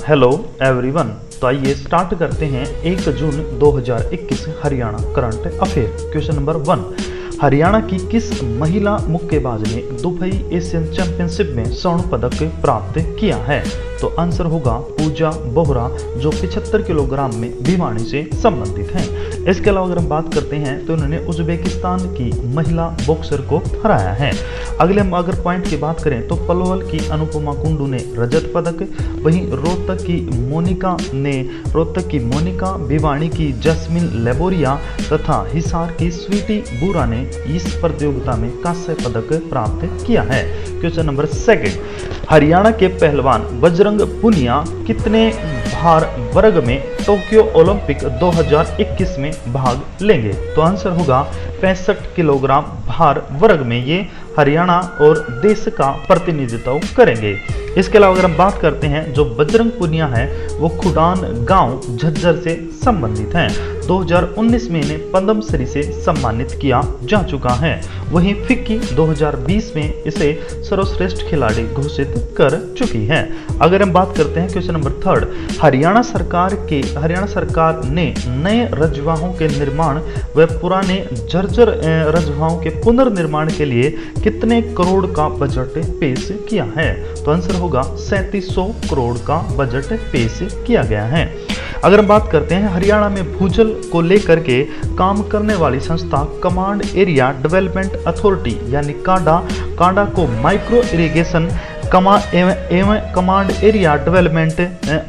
Hello everyone. तो आइए start करते हैं 1 जून 2021 Haryana current affair. Question number 1, Haryana की किस महिला मुक्केबाज ने दुबई एशियन चैंपियनशिप में स्वर्ण पदक प्राप्त किया है? तो आंसर होगा पूजा बोहरा, जो 75 किलोग्राम में भिवानी से संबंधित हैं। इसके अलावा अगर हम बात करते हैं तो उन्होंने उज्बेकिस्तान की महिला बॉक्सर को हराया है। अगले हम अगर पॉइंट की बात करें तो पलवल की अनुपमा कुंडू ने रजत पदक, वहीं रोहतक की मोनिका, भिवानी की जैस्मिन लेबोरिया तथा हिसार की स्वीटी बूरा ने इस प्रतियोगिता में कांस्य पदक प्राप्त किया है। क्वेश्चन नंबर 2, हरियाणा के पहलवान बजरंग पुनिया कितने भार वर्ग में टोक्यो ओलंपिक 2021 में भाग लेंगे? तो आंसर होगा 65 किलोग्राम भार वर्ग में ये हरियाणा और देश का प्रतिनिधित्व करेंगे। इसके अलावा अगर हम बात करते हैं जो बजरंग पुनिया है वो खुडान गांव झज्जर से संबंधित हैं। 2019 में इन्हें पद्मश्री से सम्मानित किया जा चुका है। वहीं फिक्की 2020 में इसे सर्वश्रेष्ठ खिलाड़ी घोषित कर चुकी है। अगर हम बात करते हैं क्वेश्चन नंबर 3, हरियाणा सरकार ने नए रजवाहों के निर्माण व पुराने जर्जर रजवाहों के पुनर्निर्माण के लिए कितने करोड़ का बजट पेश किया है? तो आंसर होगा 3700 करोड़ का बजट पेश किया गया है। अगर हम बात करते हैं हरियाणा में भूजल को लेकर के काम करने वाली संस्था कमांड एरिया डेवलपमेंट अथॉरिटी यानी काडा को micro irrigation command area development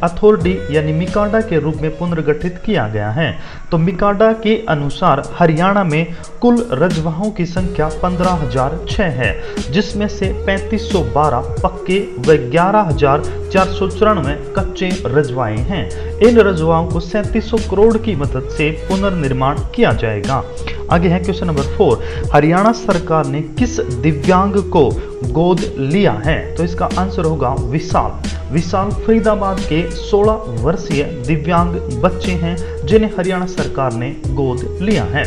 authority यानी मिकाडा के रूप में पुनर्गठित किया गया है। तो मिकाडा के अनुसार हरियाणा में कुल रजवाहों की संख्या 15,006 है, जिसमें से 3512 पक्के व 11,494 कच्चे रजवाए हैं। इन रजवाओं को 3700 करोड़ की मदद से पुनर्निर्माण किया जाएगा। आगे है क्वेश्चन नंबर 4, हरियाणा सरकार ने किस दिव्यांग को गोद लिया है? तो इसका आंसर होगा विशाल फरीदाबाद के 16 वर्षीय दिव्यांग बच्चे हैं जिन्हें हरियाणा सरकार ने गोद लिया है,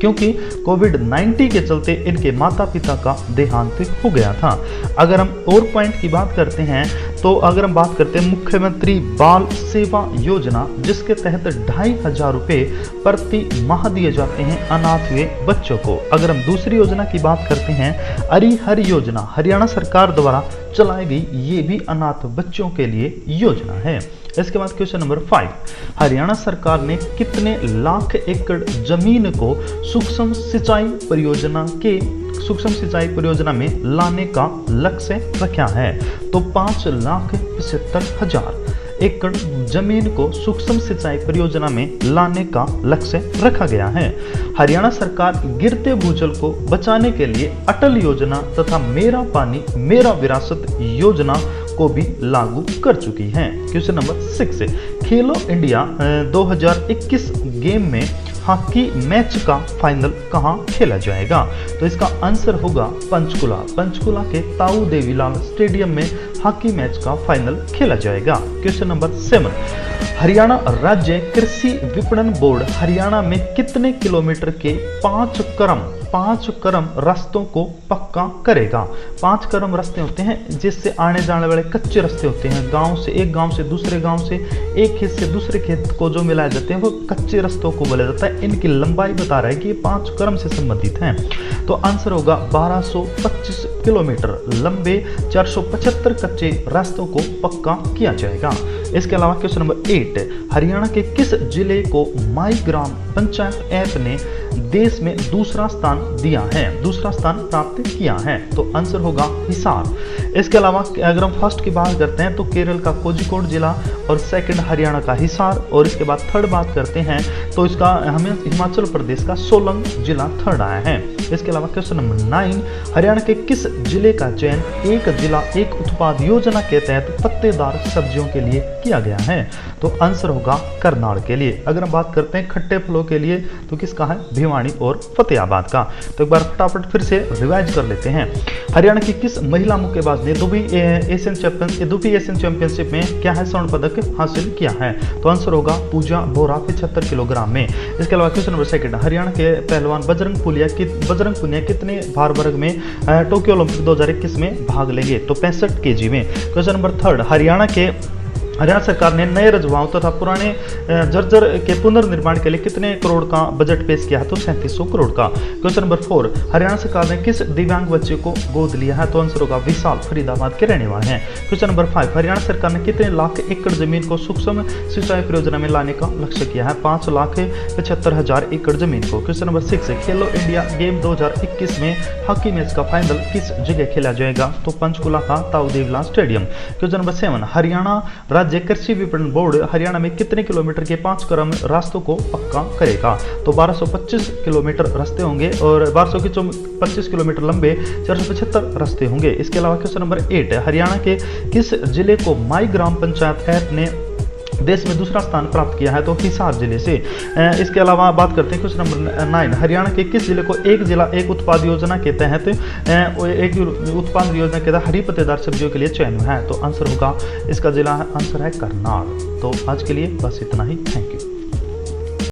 क्योंकि कोविड-19 के चलते इनके माता पिता का देहांत हो गया था। अगर हम और पॉइंट की बात करते हैं तो अगर हम बात करते हैं मुख्यमंत्री बाल सेवा योजना, जिसके तहत 2,500 रुपये प्रति माह दिए जाते हैं अनाथ हुए बच्चों को। अगर हम दूसरी योजना की बात करते हैं हरिहर योजना, हरियाणा सरकार द्वारा चलाई गई ये भी अनाथ बच्चों के लिए योजना है। इसके बाद क्वेश्चन नंबर 5, हरियाणा सरकार ने कितने लाख एकड़ जमीन को सूक्ष्म सिंचाई परियोजना में लाने का लक्ष्य रखा है? तो 5,75,000 एकड़ जमीन को सूक्ष्म सिंचाई परियोजना में लाने का लक्ष्य रखा गया है। हरियाणा सरकार गिरते भूजल को बचाने के लिए अटल योजना तथा मेरा पानी मेरा विरासत योजना को भी लागू कर चुकी है। क्वेश्चन नंबर 6, खेलो इंडिया 2021 गेम में हॉकी मैच का फाइनल कहां खेला जाएगा? तो इसका आंसर होगा पंचकुला के ताऊ देवीलाल स्टेडियम में हॉकी मैच का फाइनल खेला जाएगा। क्वेश्चन नंबर 7, हरियाणा राज्य कृषि विपणन बोर्ड हरियाणा में कितने किलोमीटर के 5 करम रास्तों को पक्का करेगा? 5 करम रास्ते होते हैं जिससे आने जाने वाले कच्चे रास्ते होते हैं, एक गांव से दूसरे गांव से, एक खेत से दूसरे खेत को जो मिलाए जाते हैं वो कच्चे रास्तों को बोला जाता है। इनकी लंबाई बता रहा है कि ये 5 करम से संबंधित हैं। तो आंसर होगा 1225 किलोमीटर लंबे 475 कच्चे रास्तों को पक्का किया जाएगा। इसके अलावा क्वेश्चन नंबर 8, हरियाणा के किस जिले को माई ग्राम पंचायत ऐप ने देश में दूसरा स्थान प्राप्त किया है? तो आंसर होगा हिसार। इसके अलावा अगर हम फर्स्ट की बात करते हैं तो केरल का कोझिकोड जिला और सेकंड हरियाणा का हिसार, और इसके बाद थर्ड बात करते हैं तो इसका हमें हिमाचल प्रदेश का सोलंग जिला थर्ड आया है। इसके अलावा क्वेश्चन नंबर 9, हरियाणा के किस जिले का चयन एक जिला एक उत्पाद योजना के तहत पत्तेदार सब्जियों के लिए किया गया है? तो आंसर होगा करनाल के लिए। अगर हम बात करते हैं खट्टे फलों के लिए तो किसका है? भिवानी और फतेहाबाद का। तो एक बार फटाफट फिर से रिवाइज कर लेते हैं। हरियाणा की किस महिला मुक्केबाज ने दुबई एशियन चैंपियनशिप में क्या है स्वर्ण पदक हासिल किया है? तो आंसर होगा पूजा बोरा 75 किलोग्राम में। इसके अलावा क्वेश्चन नंबर 2, हरियाणा के पहलवान बजरंग पुनिया कितने भार वर्ग में टोक्यो ओलंपिक 2021 में भाग लेंगे? तो 65 kg में। क्वेश्चन नंबर 3, हरियाणा सरकार ने नए रजवाओं तथा पुराने जर्जर के पुनर्निर्माण के लिए कितने करोड़ का बजट पेश किया है? तो 3700 करोड़ का। क्वेश्चन नंबर 4, हरियाणा सरकार ने किस दिव्यांग बच्चे को गोद लिया है? तो आंसर होगा विशाल, फरीदाबाद के रहने वाले हैं। क्वेश्चन नंबर 5, हरियाणा सरकार ने कितने लाख एकड़ जमीन को सूक्ष्म सिंचाई परियोजना में लाने का लक्ष्य किया है? 5,75,000 एकड़ जमीन को। क्वेश्चन नंबर 6, खेलो इंडिया गेम 2021 में हॉकी मैच का फाइनल किस जगह खेला जाएगा? तो पंचकुला का ताऊ Devilal stadium. Question number 7, Haryana राज्य कृषि विपणन बोर्ड हरियाणा में कितने किलोमीटर के 5 क्रम रास्तों को पक्का करेगा? तो 1225 किलोमीटर रास्ते होंगे और 1225 किलोमीटर लंबे 475 रास्ते होंगे। इसके अलावा क्वेश्चन नंबर 8, हरियाणा के किस जिले को माई ग्राम पंचायत ऐप ने देश में दूसरा स्थान प्राप्त किया है? तो हिसार जिले से। इसके अलावा बात करते हैं क्वेश्चन नंबर 9, हरियाणा के किस जिले को एक जिला एक उत्पाद योजना के तहत एक उत्पाद योजना के तहत हरी पत्तेदार सब्जियों के लिए चयन है? तो आंसर होगा इसका जिला आंसर है करनाल। तो आज के लिए बस इतना ही। Thank you.